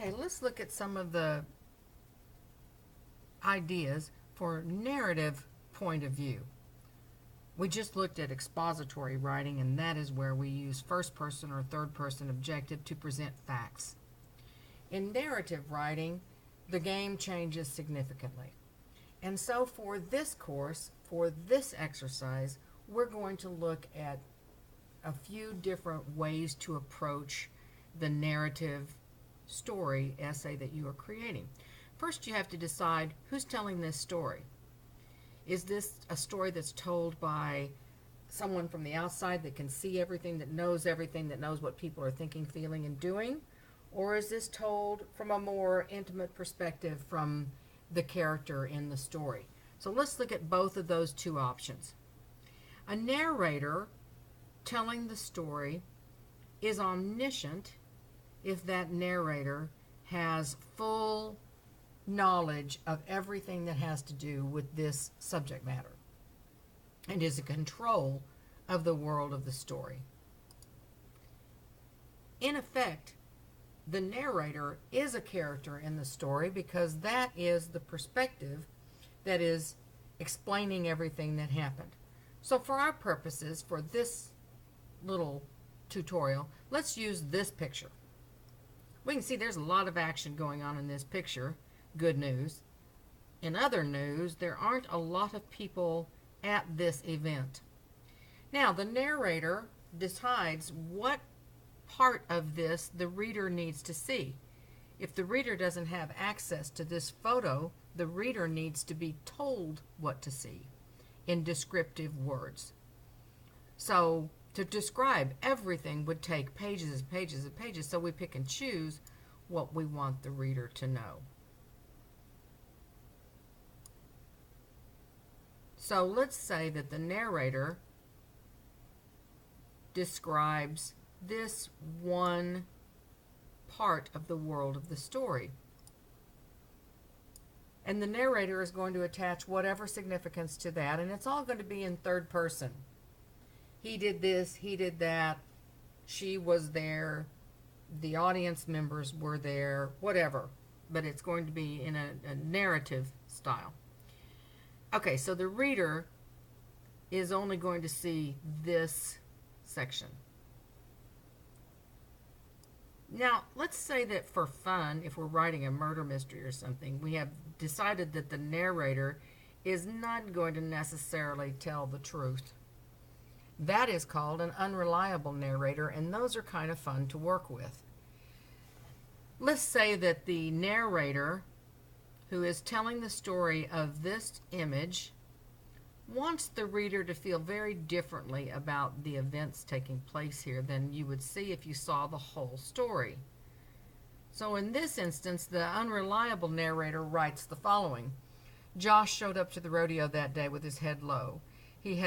Okay, let's look at some of the ideas for narrative point of view. We just looked at expository writing, and that is where we use first person or third person objective to present facts. In narrative writing, the game changes significantly. And so for this course, for this exercise, we're going to look at a few different ways to approach the narrative story essay that you are creating. First, you have to decide who's telling this story. Is this a story that's told by someone from the outside that can see everything, that knows everything, that knows what people are thinking, feeling, and doing? Or is this told from a more intimate perspective from the character in the story? So let's look at both of those two options. A narrator telling the story is omniscient if that narrator has full knowledge of everything that has to do with this subject matter and is in control of the world of the story. In effect, the narrator is a character in the story because that is the perspective that is explaining everything that happened. So for our purposes, for this little tutorial, let's use this picture. We can see there's a lot of action going on in this picture. Good news. In other news, there aren't a lot of people at this event. Now, the narrator decides what part of this the reader needs to see. If the reader doesn't have access to this photo, the reader needs to be told what to see in descriptive words. So to describe everything would take pages and pages and pages, so we pick and choose what we want the reader to know. So let's say that the narrator describes this one part of the world of the story. And the narrator is going to attach whatever significance to that, and it's all going to be in third person. He did this, he did that, she was there, the audience members were there, whatever. But it's going to be in a narrative style. Okay, so the reader is only going to see this section. Now, let's say that for fun, if we're writing a murder mystery or something, we have decided that the narrator is not going to necessarily tell the truth. That is called an unreliable narrator, and those are kind of fun to work with. Let's say that the narrator who is telling the story of this image wants the reader to feel very differently about the events taking place here than you would see if you saw the whole story. So in this instance, the unreliable narrator writes the following. Josh showed up to the rodeo that day with his head low. He'd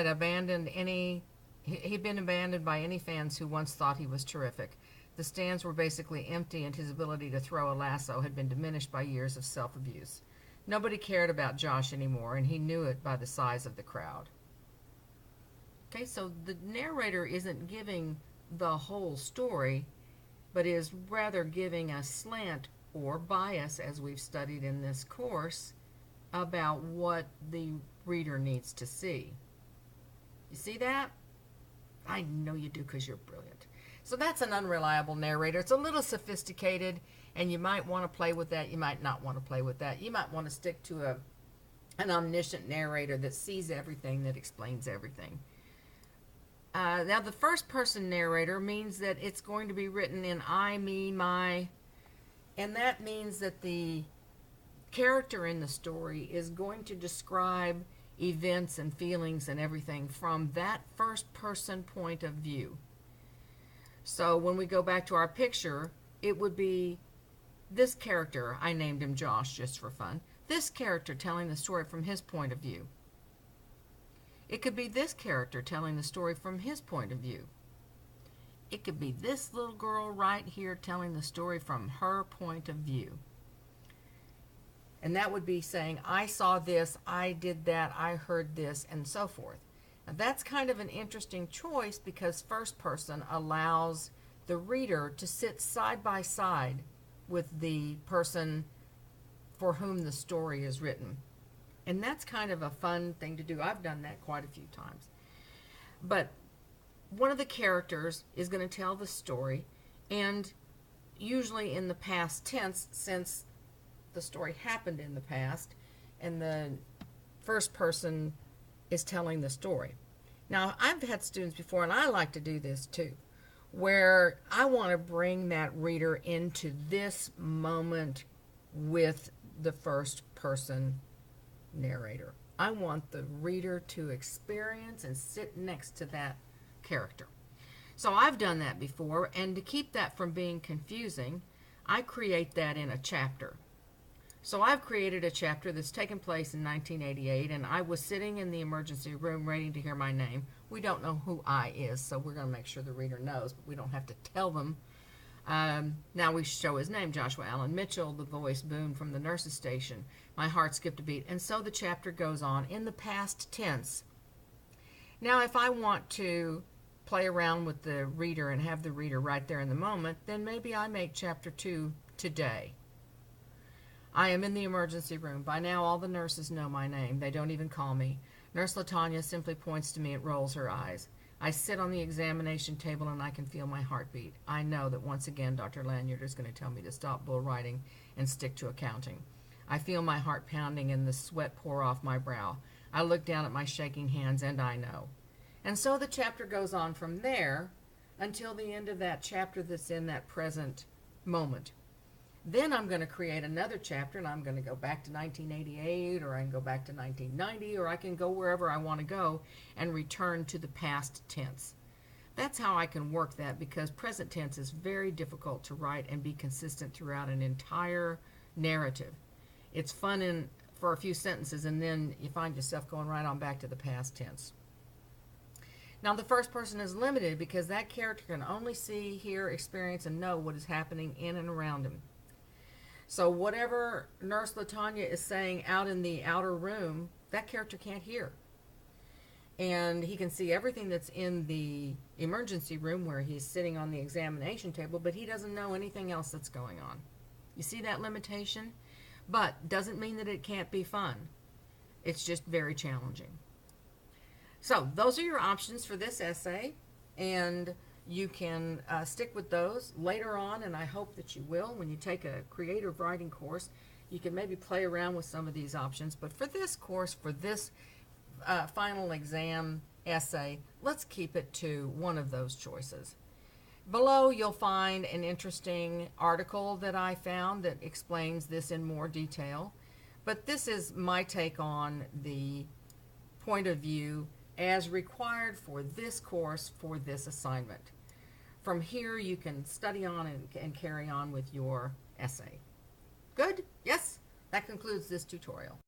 been abandoned by any fans who once thought he was terrific. The stands were basically empty, and his ability to throw a lasso had been diminished by years of self-abuse. Nobody cared about Josh anymore, and he knew it by the size of the crowd. Okay, so the narrator isn't giving the whole story, but is rather giving a slant or bias, as we've studied in this course, about what the reader needs to see. You see that? I know you do because you're brilliant. So that's an unreliable narrator. It's a little sophisticated, and you might want to play with that. You might not want to play with that. You might want to stick to an omniscient narrator that sees everything, that explains everything. Now, the first-person narrator means that it's going to be written in I, me, my, and that means that the character in the story is going to describe events and feelings and everything from that first-person point of view. So when we go back to our picture, it would be this character, I named him Josh just for fun, this character telling the story from his point of view. It could be this character telling the story from his point of view. It could be this little girl right here telling the story from her point of view. And that would be saying, I saw this, I did that, I heard this, and so forth. Now, that's kind of an interesting choice because first person allows the reader to sit side by side with the person for whom the story is written. And that's kind of a fun thing to do. I've done that quite a few times. But one of the characters is going to tell the story, and usually in the past tense, since the story happened in the past, and the first person is telling the story. Now, I've had students before, and I like to do this too, where I want to bring that reader into this moment with the first person narrator. I want the reader to experience and sit next to that character. So I've done that before, and to keep that from being confusing, I create that in a chapter. So I've created a chapter that's taken place in 1988, and I was sitting in the emergency room waiting to hear my name. We don't know who I is, so we're going to make sure the reader knows, but we don't have to tell them. Now we show his name, Joshua Allen Mitchell, the voice Boone from the nurse's station. My heart skipped a beat, and so the chapter goes on in the past tense. Now, if I want to play around with the reader and have the reader right there in the moment, then maybe I make chapter 2 today. I am in the emergency room. By now, all the nurses know my name. They don't even call me. Nurse LaTanya simply points to me and rolls her eyes. I sit on the examination table and I can feel my heartbeat. I know that once again Dr. Lanyard is going to tell me to stop bull riding and stick to accounting. I feel my heart pounding and the sweat pour off my brow. I look down at my shaking hands and I know. And so the chapter goes on from there until the end of that chapter that's in that present moment. Then I'm going to create another chapter, and I'm going to go back to 1988, or I can go back to 1990, or I can go wherever I want to go and return to the past tense. That's how I can work that, because present tense is very difficult to write and be consistent throughout an entire narrative. It's fun for a few sentences, and then you find yourself going right on back to the past tense. Now, the first person is limited because that character can only see, hear, experience, and know what is happening in and around him. So whatever Nurse LaTanya is saying out in the outer room, that character can't hear. And he can see everything that's in the emergency room where he's sitting on the examination table, but he doesn't know anything else that's going on. You see that limitation? But doesn't mean that it can't be fun. It's just very challenging. So those are your options for this essay, and you can stick with those later on, and I hope that you will. When you take a creative writing course, you can maybe play around with some of these options. But for this course, for this final exam essay, let's keep it to one of those choices. Below, you'll find an interesting article that I found that explains this in more detail. But this is my take on the point of view as required for this course, for this assignment. From here, you can study on and carry on with your essay. Good? Yes? That concludes this tutorial.